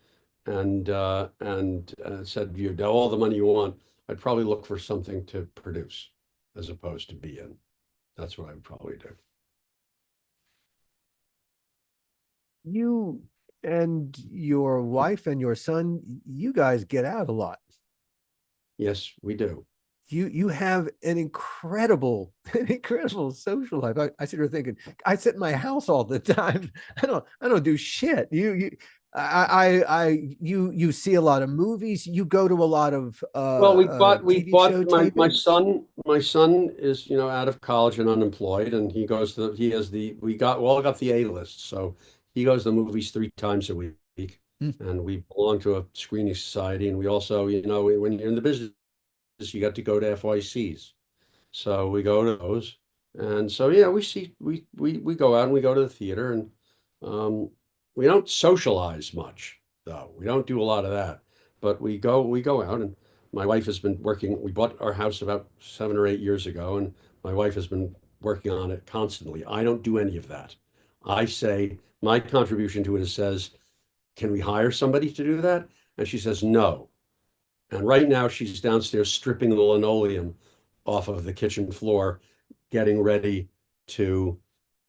said, "You have all the money you want," I'd probably look for something to produce as opposed to be in. That's what I would probably do. You and your wife and your son, you guys get out a lot. Yes, we do. You have an incredible, an incredible social life. I sit here thinking, I sit in my house all the time. I don't do shit. You see a lot of movies. You go to a lot of Well, we TV bought show my tapings. son is, out of college and unemployed, and he has we all got the A list. So he goes to the movies 3 times a week, Hmm. and we belong to a screening society, and we also, when you're in the business, you got to go to FYCs. So we go to those. And so yeah, we go out and we go to the theater, and um we don't socialize much though. We don't do a lot of that. But we go out, and my wife has been working. We bought our house about 7 or 8 years ago, and my wife has been working on it constantly. I don't do any of that. I say my contribution to it is says, can we hire somebody to do that? And she says no. And right now she's downstairs stripping the linoleum off of the kitchen floor, getting ready to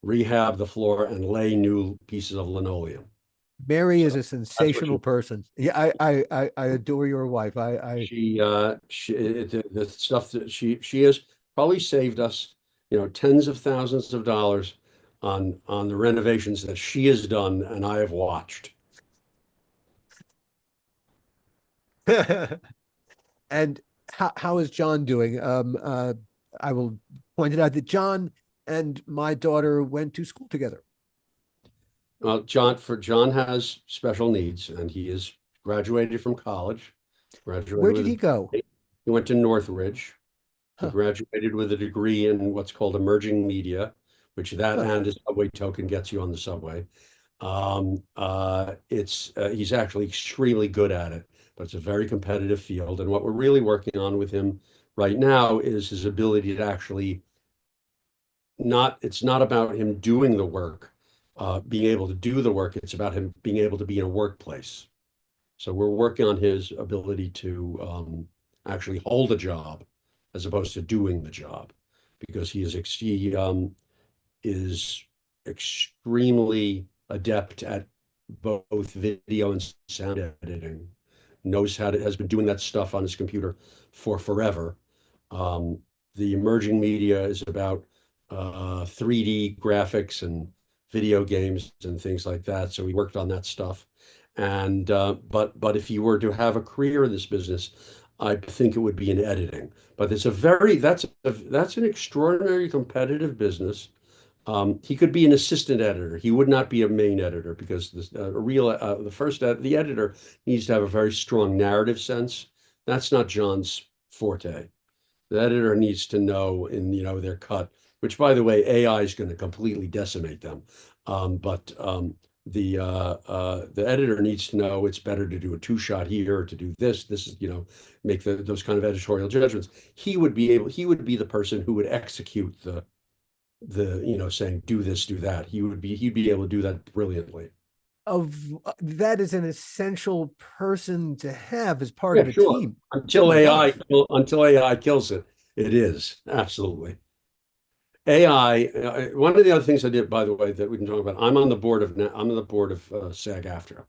rehab the floor and lay new pieces of linoleum. Mary is So a that's what sensational she person. Yeah, I adore your wife. the stuff that she has probably saved us, tens of thousands of dollars on the renovations that she has done and I have watched. And how is John doing? I will point it out that John and my daughter went to school together. John has special needs, and he is graduated from college. Where Graduated did with he go? he went to Northridge. He Huh. graduated with a degree in what's called emerging media, which that Huh. and his subway token gets you on the subway. It's he's actually extremely good at it, but it's a very competitive field. And what we're really working on with him right now is his ability to actually not, it's not about him doing the work, being able to do the work. It's about him being able to be in a workplace. So we're working on his ability to actually hold a job as opposed to doing the job, because he is extremely adept at both video and sound editing, knows how to, has been doing that stuff on his computer for forever. Um, the emerging media is about 3D graphics and video games and things like that. So he worked on that stuff. And but if you were to have a career in this business, I think it would be in editing. But it's a very that's an extraordinary competitive business. He could be an assistant editor. He would not be a main editor, because the editor needs to have a very strong narrative sense. That's not John's forte. The editor needs to know their cut, which, by the way, AI is going to completely decimate them. But the editor needs to know it's better to do a two-shot here, or to do this. This is, make those kind of editorial judgments. He would be the person who would execute saying do this, do that. He'd be able to do that brilliantly. Of that is an essential person to have as part Yeah, of a sure. team. Oh my gosh. Until AI kills it, it is absolutely. AI. One of the other things I did, by the way, that we can talk about. I'm on the board of SAG-AFTRA,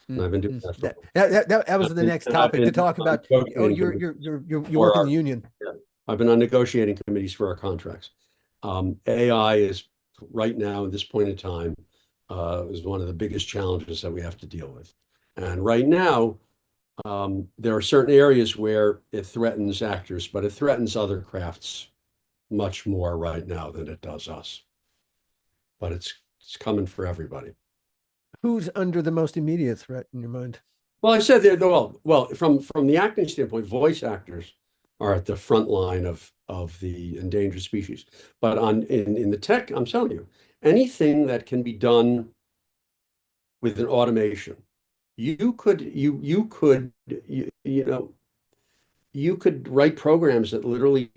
and I've been doing that for. That was I've the been, next and I've topic to been talk on about. Oh, negotiating committees you for work in our. the union. Yeah, I've been on negotiating committees for our contracts. AI is right now at this point in time is one of the biggest challenges that we have to deal with, and right now. There are certain areas where it threatens actors, but it threatens other crafts much more right now than it does us. But it's coming for everybody. Who's under the most immediate threat in your mind? Well, I said there. Well, from the acting standpoint, voice actors are at the front line of the endangered species. But in the tech, I'm telling you, anything that can be done with an automation, you could write programs that literally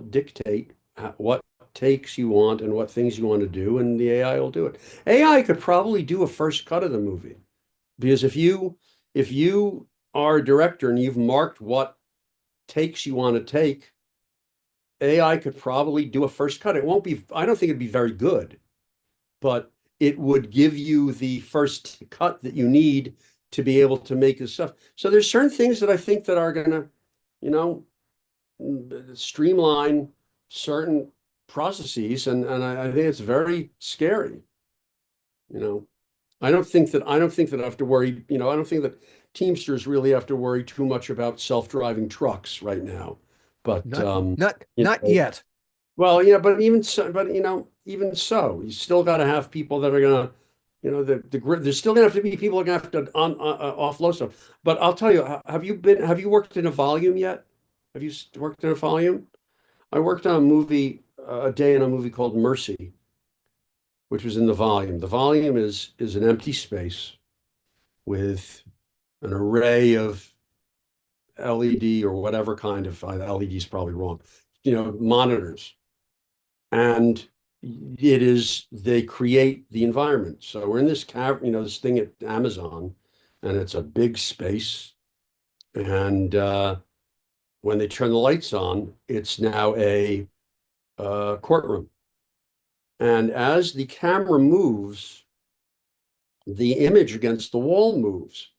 dictate what takes you want and what things you want to do, and the AI will do it. AI could probably do a first cut of the movie, because if you are a director and you've marked what takes you want to take, AI could probably do a first cut. It won't be, I don't think it'd be very good, but it would give you the first cut that you need to be able to make this stuff. So there's certain things that I think that are gonna, you know, streamline certain processes, and I think it's very scary. You know, I don't think that I have to worry. I don't think that Teamsters really have to worry too much about self-driving trucks right now. But Not not you not know, yet. well, but even so, you still got to have people that are gonna, there's still gonna have to be people that are gonna have to offload stuff. But I'll tell you, have you worked in a volume yet? Have you worked in a volume? I worked on a movie, a day in a movie called Mercy, which was in the volume. The volume is an empty space with an array of LED or whatever kind of LED is probably wrong, monitors, and they create the environment. So we're in this this thing at Amazon, and it's a big space, and when they turn the lights on, it's now a courtroom. And as the camera moves, the image against the wall moves.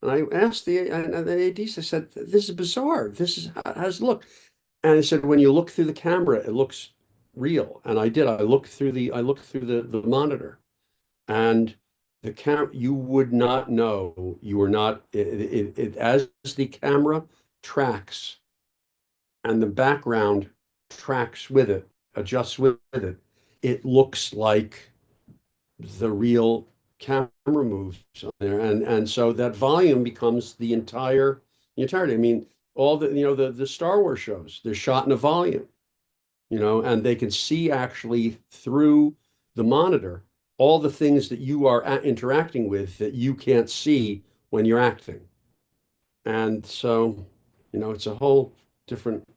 And I asked the ADs, I said, this is bizarre. This is how does it look? And I said, when you look through the camera, it looks real. And I did. I looked through the monitor, and you would not know, you were not as the camera tracks and the background tracks with it, adjusts with it, it looks like the real camera moves on there, and so that volume becomes the entirety. I mean, all the Star Wars shows, they're shot in a volume, and they can see actually through the monitor all the things that you are interacting with that you can't see when you're acting. And so, it's a whole different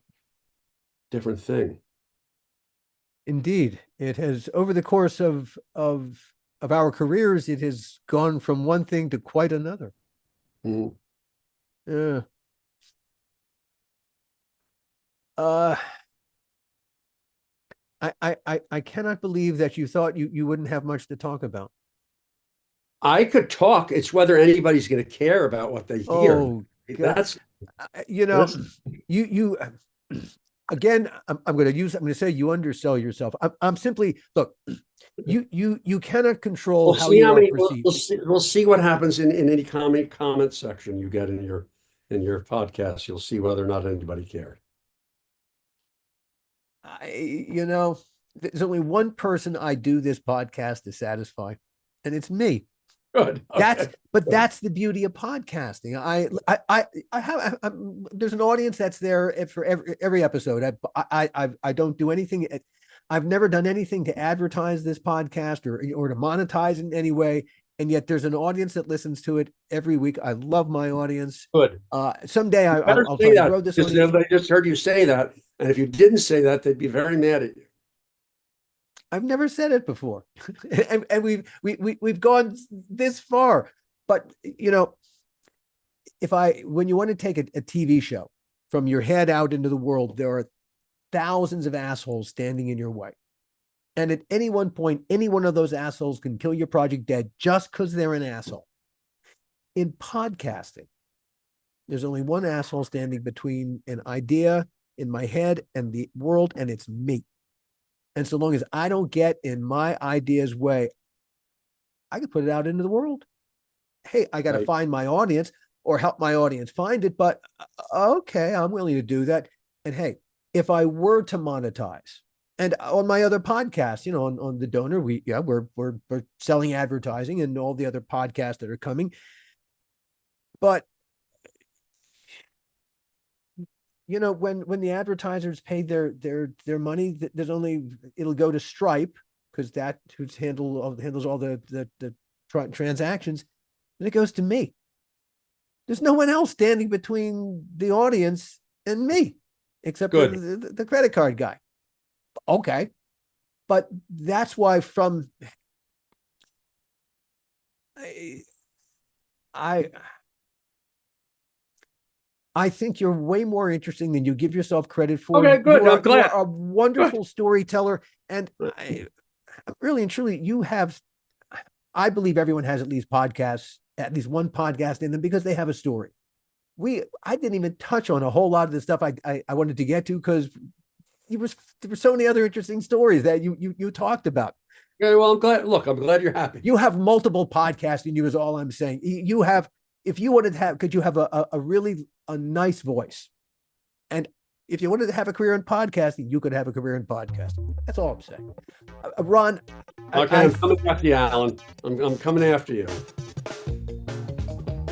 thing. Indeed, it has over the course of our careers, it has gone from one thing to quite another. Mhm. Yeah. I cannot believe that you thought you wouldn't have much to talk about. I could talk. It's whether anybody's going to care about what they hear. Oh, God. That's That's you again, I'm going to say you undersell yourself. I'm simply, look, you cannot control we'll how see you how are many perceived. we'll see what happens in any comment section you get in your podcast. You'll see whether or not anybody cared. There's only one person I do this podcast to satisfy, and it's me. Good. Okay. That's the beauty of podcasting. There's an audience that's there for every episode. I don't do anything. I've never done anything to advertise this podcast or to monetize in any way. And yet there's an audience that listens to it every week. I love my audience. Good. Someday I'll say try that, to grow this because audience. I just heard you say that. And if you didn't say that, they'd be very mad at you. I've never said it before. and we've gone this far. But when you want to take a TV show from your head out into the world, there are thousands of assholes standing in your way. And at any one point, any one of those assholes can kill your project dead just because they're an asshole. In podcasting, there's only one asshole standing between an idea in my head and the world, and it's me. And so long as I don't get in my idea's way, I can put it out into the world. Hey, I got to find my audience or help my audience find it, but okay, I'm willing to do that. And hey, if I were to monetize, and on my other podcasts, on the Donor, we're selling advertising and all the other podcasts that are coming. But when the advertisers paid their money, it'll go to Stripe, because that handles all the transactions, and it goes to me. There's no one else standing between the audience and me, except the credit card guy. Okay, but that's why I think you're way more interesting than you give yourself credit for. Okay, good. I'm glad. You are a wonderful storyteller, and really and truly, I believe everyone has at least one podcast in them, because they have a story. I didn't even touch on a whole lot of the stuff I wanted to get to, because there were so many other interesting stories that you talked about. Okay, well, I'm glad. Look, I'm glad you're happy. You have multiple podcasts in you, is all I'm saying. You have, if you wanted to have, could you have a really nice voice? And if you wanted to have a career in podcasting, you could have a career in podcasting. That's all I'm saying. Ron. Okay, I'm coming after you, Alan. I'm coming after you.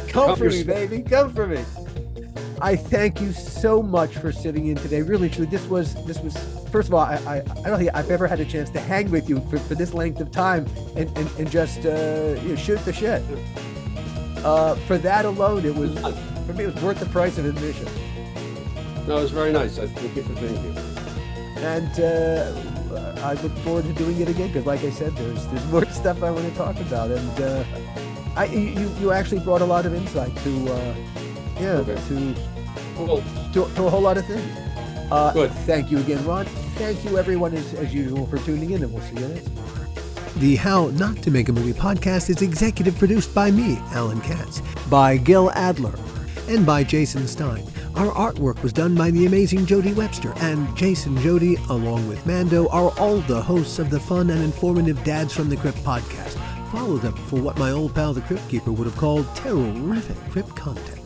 Come for me, baby. Come for me. I thank you so much for sitting in today. Really, truly, this was. First of all, I don't think I've ever had a chance to hang with you for this length of time and just shoot the shit. For that alone, for me, it was worth the price of admission. No, it was very nice. Thank you for being here. And I look forward to doing it again, because, like I said, there's more stuff I want to talk about, and you actually brought a lot of insight to a whole lot of things. Good. Thank you again, Ron. Thank you, everyone, as usual, for tuning in, and we'll see you next time. The How Not to Make a Movie podcast is executive produced by me, Alan Katz, by Gil Adler, and by Jason Stein. Our artwork was done by the amazing Jody Webster, and Jason Jody, along with Mando, are all the hosts of the fun and informative Dads from the Crypt podcast. Follow them for what my old pal the Crypt Keeper would have called terrific crypt content.